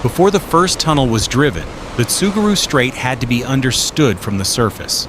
Before the first tunnel was driven, the Tsugaru Strait had to be understood from the surface.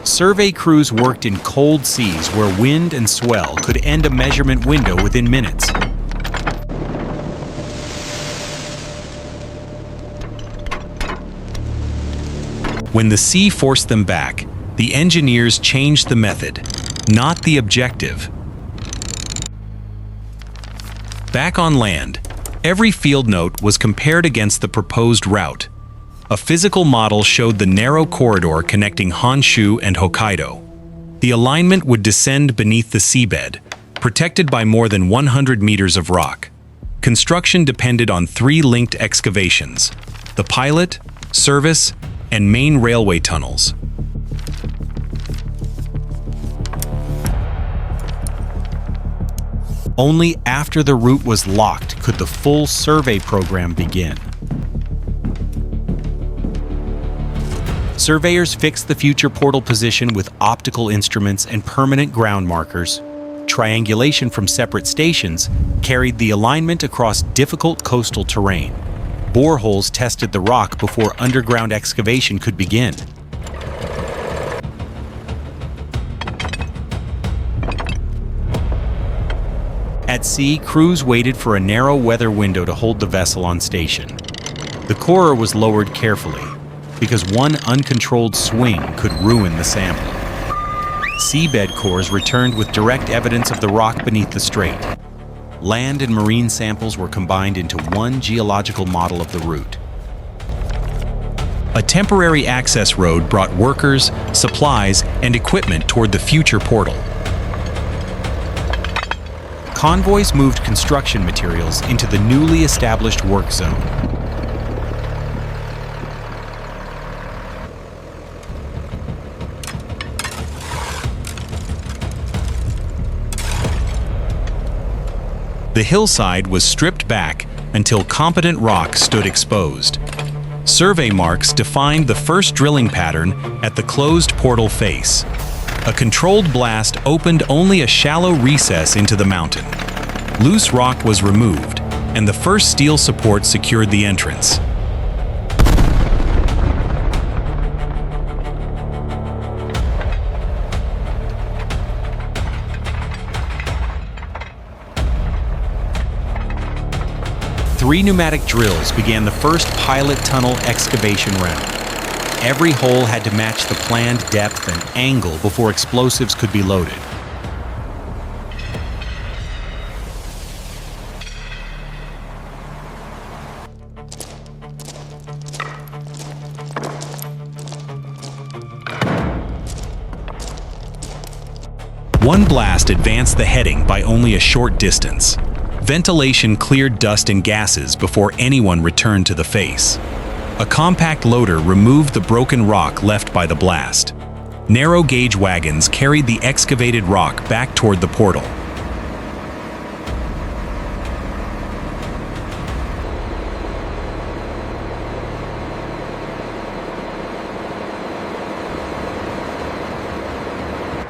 Survey crews worked in cold seas where wind and swell could end a measurement window within minutes. When the sea forced them back, the engineers changed the method, not the objective. Back on land, every field note was compared against the proposed route. A physical model showed the narrow corridor connecting Honshu and Hokkaido. The alignment would descend beneath the seabed, protected by more than 100 meters of rock. Construction depended on 3 linked excavations: the pilot, service, and main railway tunnels. Only after the route was locked could the full survey program begin. Surveyors fixed the future portal position with optical instruments and permanent ground markers. Triangulation from separate stations carried the alignment across difficult coastal terrain. Boreholes tested the rock before underground excavation could begin. At sea, crews waited for a narrow weather window to hold the vessel on station. The corer was lowered carefully, because one uncontrolled swing could ruin the sample. Seabed cores returned with direct evidence of the rock beneath the strait. Land and marine samples were combined into one geological model of the route. A temporary access road brought workers, supplies, and equipment toward the future portal. Convoys moved construction materials into the newly established work zone. The hillside was stripped back until competent rock stood exposed. Survey marks defined the first drilling pattern at the closed portal face. A controlled blast opened only a shallow recess into the mountain. Loose rock was removed, and the first steel support secured the entrance. Three pneumatic drills began the first pilot tunnel excavation round. Every hole had to match the planned depth and angle before explosives could be loaded. One blast advanced the heading by only a short distance. Ventilation cleared dust and gases before anyone returned to the face. A compact loader removed the broken rock left by the blast. Narrow gauge wagons carried the excavated rock back toward the portal.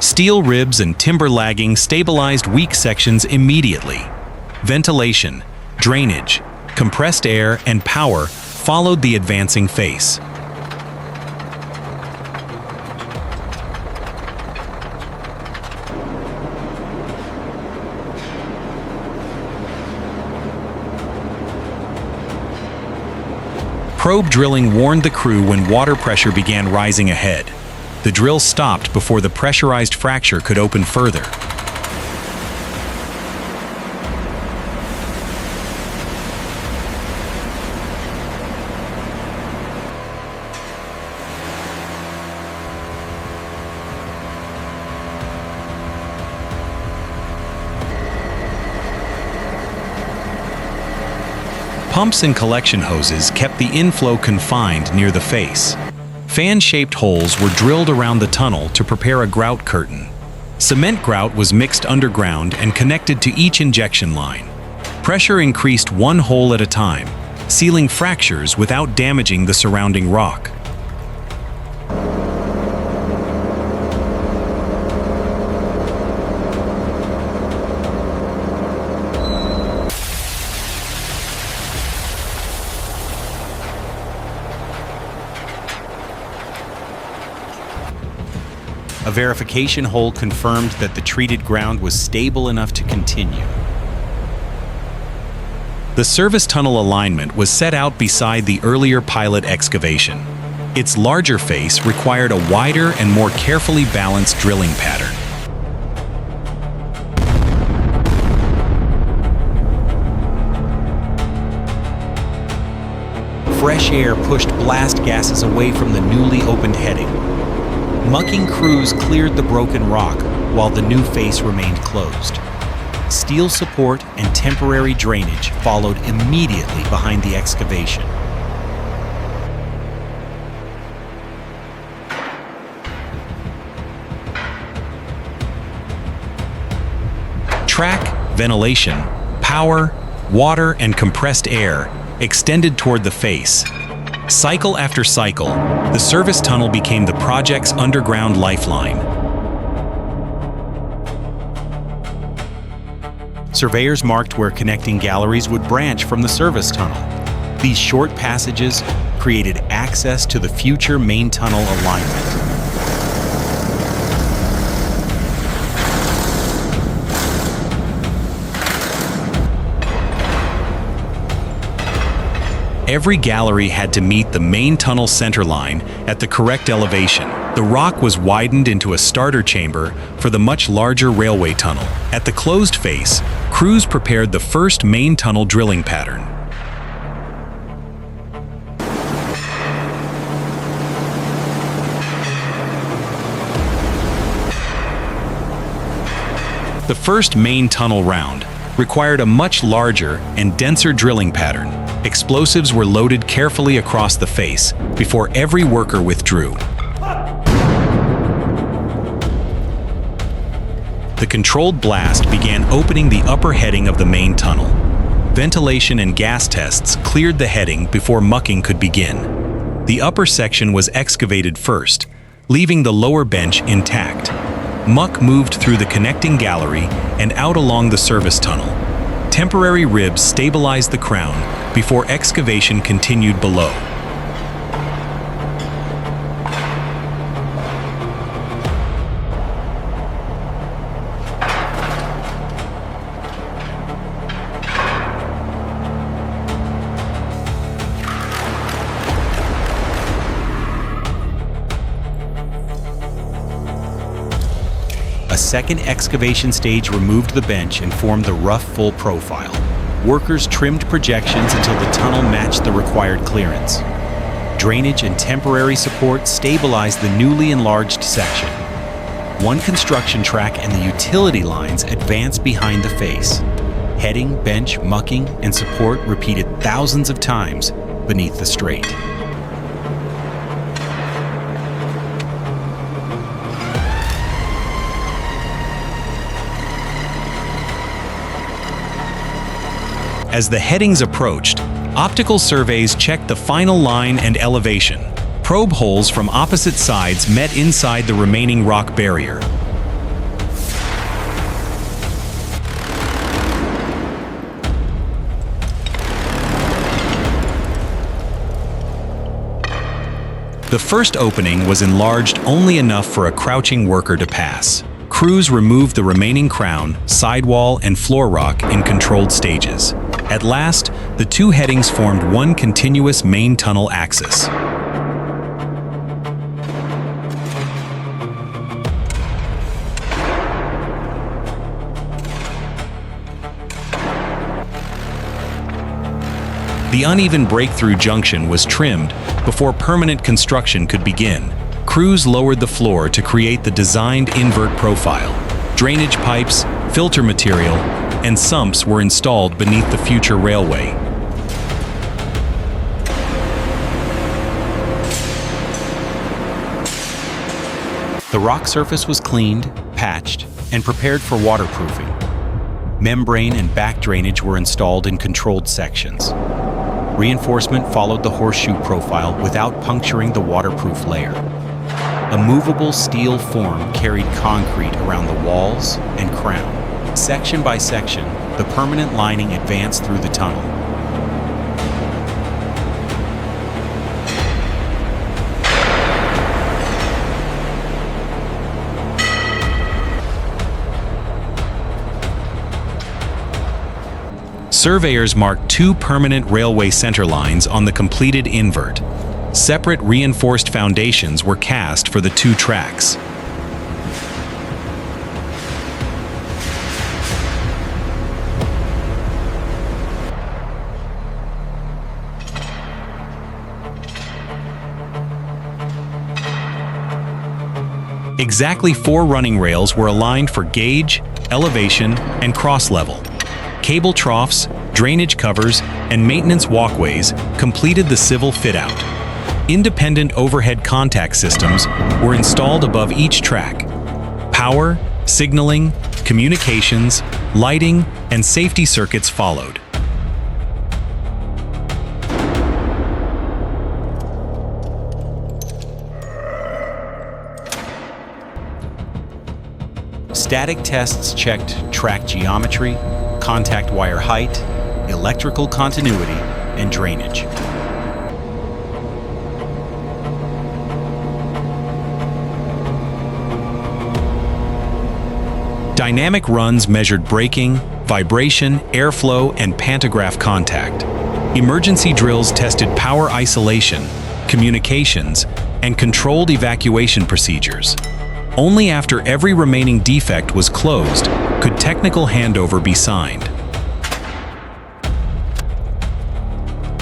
Steel ribs and timber lagging stabilized weak sections immediately. Ventilation, drainage, compressed air, and power followed the advancing face. Probe drilling warned the crew when water pressure began rising ahead. The drill stopped before the pressurized fracture could open further. Pumps and collection hoses kept the inflow confined near the face. Fan-shaped holes were drilled around the tunnel to prepare a grout curtain. Cement grout was mixed underground and connected to each injection line. Pressure increased one hole at a time, sealing fractures without damaging the surrounding rock. A verification hole confirmed that the treated ground was stable enough to continue. The service tunnel alignment was set out beside the earlier pilot excavation. Its larger face required a wider and more carefully balanced drilling pattern. Fresh air pushed blast gases away from the newly opened heading. Mucking crews cleared the broken rock while the new face remained closed. Steel support and temporary drainage followed immediately behind the excavation. Track, ventilation, power, water, and compressed air extended toward the face. Cycle after cycle, the service tunnel became the project's underground lifeline. Surveyors marked where connecting galleries would branch from the service tunnel. These short passages created access to the future main tunnel alignment. Every gallery had to meet the main tunnel center line at the correct elevation. The rock was widened into a starter chamber for the much larger railway tunnel. At the closed face, crews prepared the first main tunnel drilling pattern. The first main tunnel round required a much larger and denser drilling pattern. Explosives were loaded carefully across the face before every worker withdrew. The controlled blast began opening the upper heading of the main tunnel. Ventilation and gas tests cleared the heading before mucking could begin. The upper section was excavated first, leaving the lower bench intact. Muck moved through the connecting gallery and out along the service tunnel. Temporary ribs stabilized the crown before excavation continued below. A second excavation stage removed the bench and formed the rough full profile. Workers trimmed projections until the tunnel matched the required clearance. Drainage and temporary support stabilized the newly enlarged section. One construction track and the utility lines advanced behind the face. Heading, bench, mucking, and support repeated thousands of times beneath the strait. As the headings approached, optical surveys checked the final line and elevation. Probe holes from opposite sides met inside the remaining rock barrier. The first opening was enlarged only enough for a crouching worker to pass. Crews removed the remaining crown, sidewall, and floor rock in controlled stages. At last, the two headings formed one continuous main tunnel axis. The uneven breakthrough junction was trimmed before permanent construction could begin. Crews lowered the floor to create the designed invert profile. Drainage pipes, filter material, and sumps were installed beneath the future railway. The rock surface was cleaned, patched, and prepared for waterproofing. Membrane and back drainage were installed in controlled sections. Reinforcement followed the horseshoe profile without puncturing the waterproof layer. A movable steel form carried concrete around the walls and crown. Section by section, the permanent lining advanced through the tunnel. Surveyors marked 2 permanent railway center lines on the completed invert. Separate reinforced foundations were cast for the 2 tracks. Exactly 4 running rails were aligned for gauge, elevation, and cross-level. Cable troughs, drainage covers, and maintenance walkways completed the civil fit-out. Independent overhead contact systems were installed above each track. Power, signaling, communications, lighting, and safety circuits followed. Static tests checked track geometry, contact wire height, electrical continuity, and drainage. Dynamic runs measured braking, vibration, airflow, and pantograph contact. Emergency drills tested power isolation, communications, and controlled evacuation procedures. Only after every remaining defect was closed could technical handover be signed.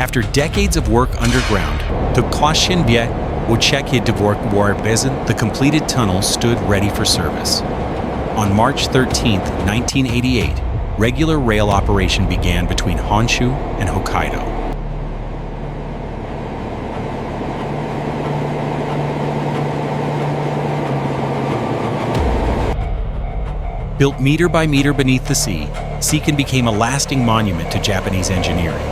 After decades of work underground, the completed tunnel stood ready for service. On March 13, 1988, regular rail operation began between Honshu and Hokkaido. Built meter by meter beneath the sea, Seikan became a lasting monument to Japanese engineering.